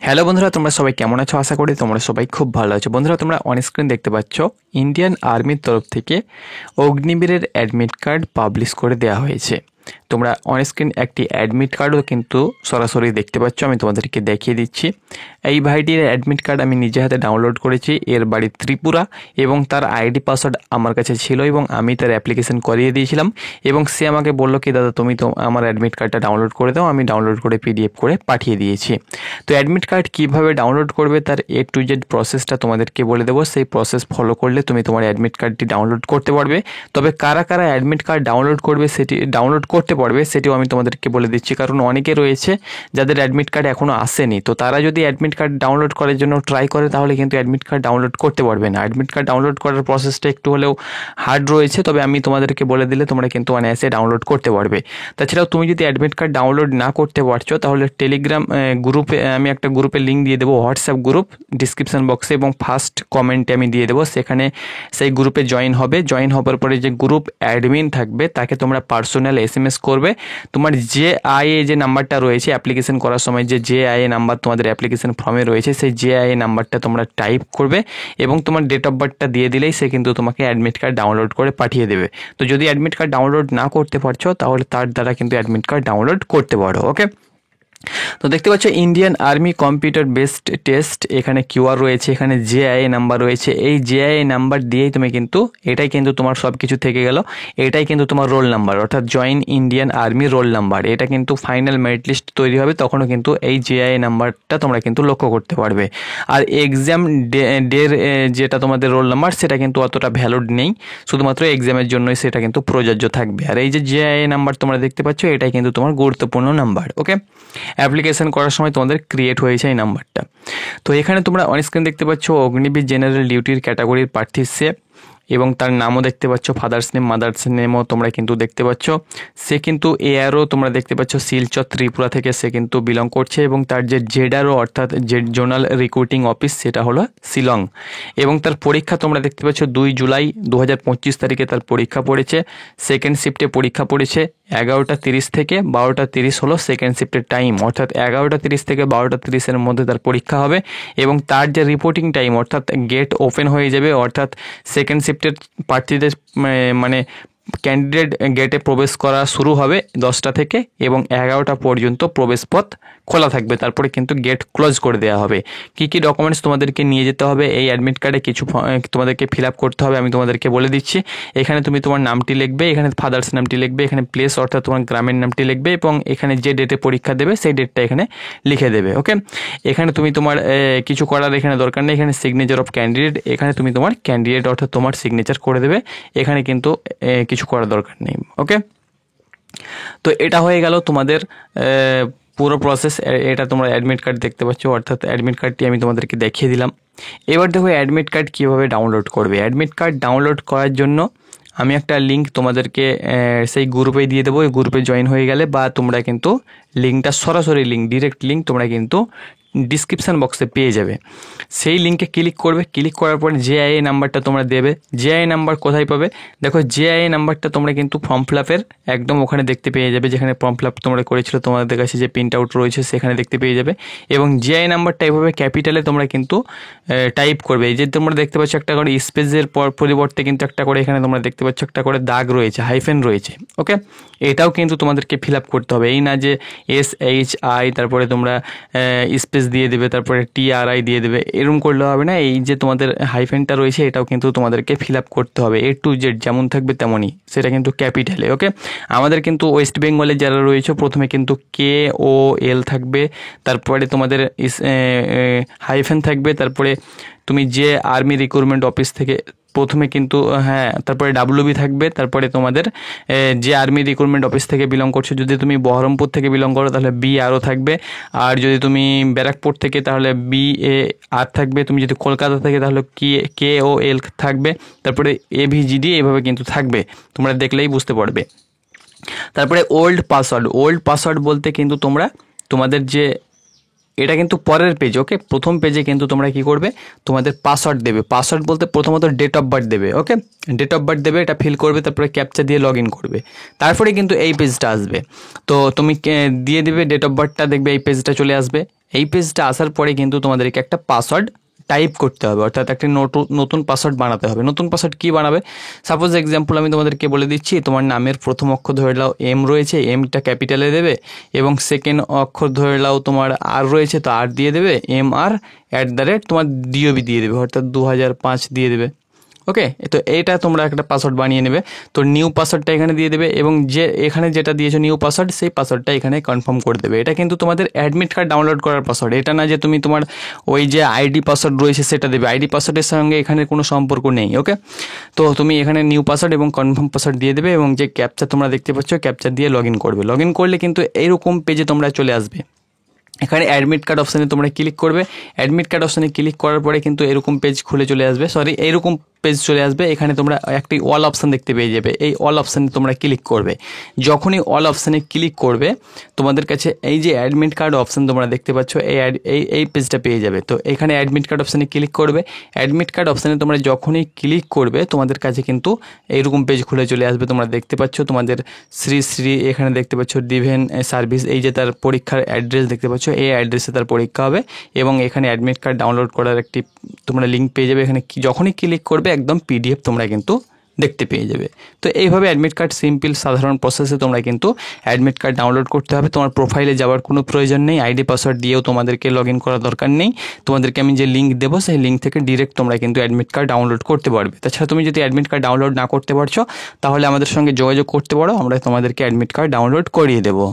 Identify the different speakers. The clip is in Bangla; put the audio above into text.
Speaker 1: হ্যালো বন্ধুরা, তোমরা সবাই কেমন আছো? আশা করি তোমরা সবাই খুব ভালো আছো। বন্ধুরা, তোমরা অন স্ক্রিন দেখতে পাচ্ছ ইন্ডিয়ান আর্মির তরফ থেকে অগ্নিবীরের অ্যাডমিট কার্ড পাবলিশ করে দেওয়া হয়েছে। তোমরা অন স্ক্রিন একটি অ্যাডমিট কার্ডও কিন্তু সরাসরি দেখতে পাচ্ছ, আমি তোমাদেরকে দেখিয়ে দিচ্ছি। এই ভাইটির অ্যাডমিট কার্ড আমি নিজে হাতে ডাউনলোড করেছি। এর বাড়ি ত্রিপুরা এবং তার আইডি পাসওয়ার্ড আমার কাছে ছিল এবং আমি তার অ্যাপ্লিকেশন করিয়ে দিয়েছিলাম এবং সে আমাকে বললো কি দাদা তুমি তো আমার অ্যাডমিট কার্ডটা ডাউনলোড করে দাও। আমি ডাউনলোড করে পিডিএফ করে পাঠিয়ে দিয়েছি। তো অ্যাডমিট কার্ড কীভাবে ডাউনলোড করবে তার A to Z প্রসেসটা তোমাদেরকে বলে দেবো। সেই প্রসেস ফলো করলে তুমি তোমার অ্যাডমিট কার্ডটি ডাউনলোড করতে পারবে। তবে কারা কারা অ্যাডমিট কার্ড ডাউনলোড করবে ডাউনলোড করতে পারবে সেটিও আমি তোমাদেরকে বলে দিচ্ছি, কারণ অনেকে রয়েছে যাদের অ্যাডমিট কার্ড এখনও আসেনি। তো তারা যদি অ্যাডমিট কার্ড ডাউনলোড করার জন্য ট্রাই করে তাহলে কিন্তু অ্যাডমিট কার্ড ডাউনলোড করতে পারবে না। অ্যাডমিট কার্ড ডাউনলোড করার প্রসেসটা একটু হলেও হার্ড রয়েছে, তবে আমি তোমাদেরকে বলে দিলে তোমরা কিন্তু অনায়াসে ডাউনলোড করতে পারবে। তাছাড়াও তুমি যদি অ্যাডমিট কার্ড ডাউনলোড না করতে পারছো তাহলে টেলিগ্রাম গ্রুপে আমি একটা গ্রুপের লিঙ্ক দিয়ে দেবো, হোয়াটসঅ্যাপ গ্রুপ, ডিসক্রিপশন বক্সে এবং ফার্স্ট কমেন্টে আমি দিয়ে দেবো। সেখানে সেই গ্রুপে জয়েন হবার পরে যে গ্রুপ অ্যাডমিন থাকবে তাকে তোমরা পার্সোনাল SMS করবে। তোমার JIA যে নাম্বারটা রয়েছে অ্যাপ্লিকেশন করার সময়, যে JIA নাম্বার তোমাদের অ্যাপ্লিকেশন ফর্মে রয়েছে, সেই JIA নাম্বারটা তোমরা টাইপ করবে এবং তোমার ডেট অফ বার্থটা দিয়ে দিলেই সে কিন্তু তোমাকে অ্যাডমিট কার্ড ডাউনলোড করে পাঠিয়ে দেবে। তো যদি অ্যাডমিট কার্ড ডাউনলোড না করতে পারছো তাহলে তার দ্বারা কিন্তু অ্যাডমিট কার্ড ডাউনলোড করতে পারো। ওকে, তো দেখতে পাচ্ছ Indian army computer based test, এখানে QR রয়েছে, এখানে JIA নাম্বার রয়েছে। এই JIA নাম্বার দিয়েই তুমি কিন্তু এটাই কিন্তু তোমার সব কিছু থেকে গেল। এটাই কিন্তু তোমার রোল নাম্বার, অর্থাৎ join Indian army roll number. এটা কিন্তু ফাইনাল মেরিট লিস্ট তৈরি হবে, তখনও কিন্তু এই JIA নাম্বারটা তোমরা কিন্তু লক্ষ্য করতে পারবে। আর এক্সাম ডের যেটা তোমাদের রোল নাম্বার সেটা কিন্তু অতটা ভ্যালিড নেই, শুধুমাত্র এক্সামের জন্যই সেটা কিন্তু প্রযোজ্য থাকবে। আর এই যে JIA নাম্বার তোমরা দেখতে পাচ্ছ এটাই কিন্তু তোমার গুরুত্বপূর্ণ নাম্বার। ওকে, অ্যাপ্লিকেশন করার সময় তোমাদের ক্রিয়েট হয়েছে এই নাম্বারটা। তো এখানে তোমরা অন স্ক্রিন দেখতে পাচ্ছ অগ্নিবীর জেনারেল ডিউটির ক্যাটাগরির প্রার্থী সে, এবং তার নামও দেখতে পাচ্ছ, ফাদার্স নেম মাদার্স নেমও তোমরা কিন্তু দেখতে পাচ্ছ। সে কিন্তু ARO তোমরা দেখতে পাচ্ছ শিলচর ত্রিপুরা থেকে সে কিন্তু বিলং করছে, এবং তার যে ZRO অর্থাৎ জোনাল রিক্রুটিং অফিস সেটা হলো শিলং। এবং তার পরীক্ষা তোমরা দেখতে পাচ্ছ 2 জুলাই 2025 তারিখে তার পরীক্ষা পড়েছে। সেকেন্ড শিফটে পরীক্ষা পড়েছে 11:30 থেকে 12:30 হলো সেকেন্ড শিফটের টাইম, অর্থাৎ 11:30 থেকে 12:30 মধ্যে তার পরীক্ষা হবে। এবং তার যে রিপোর্টিং টাইম অর্থাৎ গেট ওপেন হয়ে যাবে, অর্থাৎ সেকেন্ড শিফটের প্রার্থীদের মানে ক্যান্ডিডেট গেটে প্রবেশ করা শুরু হবে 10টা থেকে এবং 11টা পর্যন্ত প্রবেশ পথ খোলা থাকবে। তারপরে কিন্তু গেট ক্লোজ করে দেওয়া হবে। কী কী ডকুমেন্টস তোমাদেরকে নিয়ে যেতে হবে এই অ্যাডমিট কার্ডে কিছু তোমাদেরকে ফিল আপ করতে হবে, আমি তোমাদেরকে বলে দিচ্ছি। এখানে তুমি তোমার নামটি লিখবে, এখানে ফাদার্স নামটি লিখবে, এখানে প্লেস অর্থাৎ তোমার গ্রামের নামটি লিখবে এবং এখানে যে ডেটে পরীক্ষা দেবে সেই ডেটটা এখানে লিখে দেবে। ওকে, এখানে তুমি তোমার কিছু করার এখানে দরকার নেই। এখানে সিগনেচার অফ ক্যান্ডিডেট, এখানে তুমি তোমার ক্যান্ডিডেট অর্থাৎ তোমার সিগনেচার করে দেবে, এখানে কিন্তু কিছু করার দরকার নেই। ওকে, তো এটা হয়ে গেল তোমাদের পুরো প্রসেস। এটা তোমরা অ্যাডমিট কার্ড দেখতে পাচ্ছ, অর্থাৎ অ্যাডমিট কার্ডটি আমি তোমাদেরকে দেখিয়ে দিলাম। এবার দেখো অ্যাডমিট কার্ড কীভাবে ডাউনলোড করবে। অ্যাডমিট কার্ড ডাউনলোড করার জন্য আমি একটা লিঙ্ক তোমাদেরকে সেই গ্রুপে দিয়ে দেবো। এই গ্রুপে জয়েন হয়ে গেলে বা তোমরা কিন্তু লিঙ্কটা সরাসরি ডিরেক্ট লিঙ্ক তোমরা কিন্তু ডিসক্রিপশান বক্সে পেয়ে যাবে। সেই লিঙ্কে ক্লিক করবে, ক্লিক করার পরে JIA নাম্বারটা তোমরা দেবে। JIA নাম্বার কোথায় পাবে? দেখো JIA নাম্বারটা তোমরা কিন্তু ফর্ম ফিল আপের একদম ওখানে দেখতে পেয়ে যাবে, যেখানে ফর্ম ফিল আপ তোমরা করেছিল তোমাদের কাছে যে প্রিন্ট আউট রয়েছে সেখানে দেখতে পেয়ে যাবে। এবং JIA নাম্বারটা এভাবে ক্যাপিটালে তোমরা কিন্তু টাইপ করবে। এই যে তোমরা দেখতে পাচ্ছ একটা করে স্পেসের পরিবর্তে কিন্তু একটা করে এখানে তোমরা দেখতে পাচ্ছ একটা করে দাগ রয়েছে, হাইফেন রয়েছে। ওকে, এটাও কিন্তু তোমাদেরকে ফিল আপ করতে হবে। এই না যে SHI তারপরে তোমরা স্পেস দিয়ে দেবে তারপরে TRI দিয়ে দেবে, এরকম করলে হবে না। এই যে তোমাদের হাইফেনটা রয়েছে এটাও কিন্তু তোমাদেরকে ফিল আপ করতে হবে। A to Z যেমন থাকবে তেমনই, সেটা কিন্তু ক্যাপিটালে। ওকে, আমাদের কিন্তু ওয়েস্ট বেঙ্গলে যারা রয়েছে প্রথমে কিন্তু KOL থাকবে, তারপরে তোমাদের হাইফেন থাকবে, তারপরে তুমি যে আর্মি রিক্রুটমেন্ট অফিস থেকে প্রথমে কিন্তু তারপরে WB থাকবে, তারপরে তোমাদের যে আর্মি রিক্রুটমেন্ট অফিস থেকে বিলং করছো, যদি তুমি বহরমপুর থেকে বিলং করো তাহলে BRO থাকবে, আর যদি তুমি ব্যারাকপুর থেকে তাহলে BAR থাকবে, তুমি যদি কলকাতা থেকে তাহলে KOL থাকবে, তারপরে AVGD এভাবে কিন্তু থাকবে, তোমরা দেখলেই বুঝতে পারবে। তারপরে ওল্ড পাসওয়ার্ড বলতে কিন্তু তোমরা তোমাদের যে এটা কিন্তু পরের পেজ। ওকে, প্রথম পেজে কিন্তু তোমরা কি করবে, তোমাদের পাসওয়ার্ড দেবে। পাসওয়ার্ড বলতে প্রথমত ডেট অফ বার্থ দেবে। ওকে, ডেট অফ বার্থ দেবে, এটা ফিল করবে, তারপরে ক্যাপচা দিয়ে লগ ইন করবে, তারপরে কিন্তু এই পেজটা আসবে। তো তুমি দিয়ে দিবে ডেট অফ বার্থটা, দেখবে এই পেজটা চলে আসবে। এই পেজটা আসার পরে কিন্তু তোমাদেরকে একটা পাসওয়ার্ড টাইপ করতে হবে, অর্থাৎ একটা নতুন পাসওয়ার্ড বানাতে হবে। নতুন পাসওয়ার্ড কী বানাবে, সাপোজ এক্সাম্পল আমি তোমাদেরকে বলে দিচ্ছি, তোমার নামের প্রথম অক্ষর ধরে নাও এম রয়েছে, এমটা ক্যাপিটালে দেবে, এবং সেকেন্ড অক্ষর ধরে নাও তোমার আর রয়েছে, তো আর দিয়ে দেবে, MR তোমার DOB দিয়ে দেবে, অর্থাৎ 2005 দিয়ে দেবে। ওকে, তো এইটা তোমরা একটা পাসওয়ার্ড বানিয়ে নেবে। তো নিউ পাসওয়ার্ডটা এখানে দিয়ে দেবে, এবং যে এখানে যেটা দিয়েছো নিউ পাসওয়ার্ড, সেই পাসওয়ার্ডটা এখানে কনফার্ম করে দেবে। এটা কিন্তু তোমাদের অ্যাডমিট কার্ড ডাউনলোড করার পাসওয়ার্ড, এটা না যে তুমি তোমার ওই যে আইডি পাসওয়ার্ড রয়েছে সেটা দেবে। আইডি পাসওয়ার্ডের সঙ্গে এখানে কোনো সম্পর্ক নেই। ওকে, তো তুমি এখানে নিউ পাসওয়ার্ড এবং কনফার্ম পাসওয়ার্ড দিয়ে দেবে, এবং যে ক্যাপচা তোমরা দেখতে পাচ্ছ ক্যাপচা দিয়ে লগ ইন করবে। লগ ইন করলে কিন্তু এইরকম পেজে তোমরা চলে আসবে। এখানে অ্যাডমিট কার্ড অপশানে তোমরা ক্লিক করবে। অ্যাডমিট কার্ড অপশানে ক্লিক করার পরে কিন্তু এরকম পেজ খুলে চলে আসবে, এইরকম পেজ চলে আসবে। এখানে তোমরা একটি অল অপশান দেখতে পেয়ে যাবে, এই অল অপশানে তোমরা ক্লিক করবে। যখনই অল অপশানে ক্লিক করবে তোমাদের কাছে এই যে অ্যাডমিট কার্ড অপশান তোমরা দেখতে পাচ্ছ, এই পেজটা পেয়ে যাবে। তো এখানে অ্যাডমিট কার্ড অপশানে ক্লিক করবে। অ্যাডমিট কার্ড অপশানে তোমরা যখনই ক্লিক করবে তোমাদের কাছে কিন্তু এইরকম পেজ খুলে চলে আসবে। তোমরা দেখতে পাচ্ছ তোমাদের শ্রী এখানে দেখতে পাচ্ছ ডিভেন সার্ভিস, এই যে তার পরীক্ষার অ্যাড্রেস দেখতে পাচ্ছ, এই অ্যাড্রেসে তার পরীক্ষা হবে, এবং এখানে অ্যাডমিট কার্ড ডাউনলোড করার একটি তোমরা লিঙ্ক পেয়ে যাবে। এখানে যখনই ক্লিক করবে একদম PDF তোমরা কিন্তু দেখতে পেয়ে যাবে। তো এইভাবে অ্যাডমিট কার্ড সিম্পল সাধারণ প্রসেসে তোমরা কিন্তু অ্যাডমিট কার্ড ডাউনলোড করতে হবে। তোমার প্রোফাইলে যাওয়ার কোনো প্রয়োজন নেই, আইডি পাসওয়ার্ড দিয়েও তোমাদেরকে লগ ইন করার দরকার নেই। তোমাদেরকে আমি যে লিঙ্ক দেবো সেই লিঙ্ক থেকে ডিরেক্ট তোমরা কিন্তু অ্যাডমিট কার্ড ডাউনলোড করতে পারবে। তাছাড়া তুমি যদি অ্যাডমিট কার্ড ডাউনলোড না করতে পারছো তাহলে আমাদের সঙ্গে যোগাযোগ করতে পারো, আমরা তোমাদেরকে অ্যাডমিট কার্ড ডাউনলোড করিয়ে দেবো।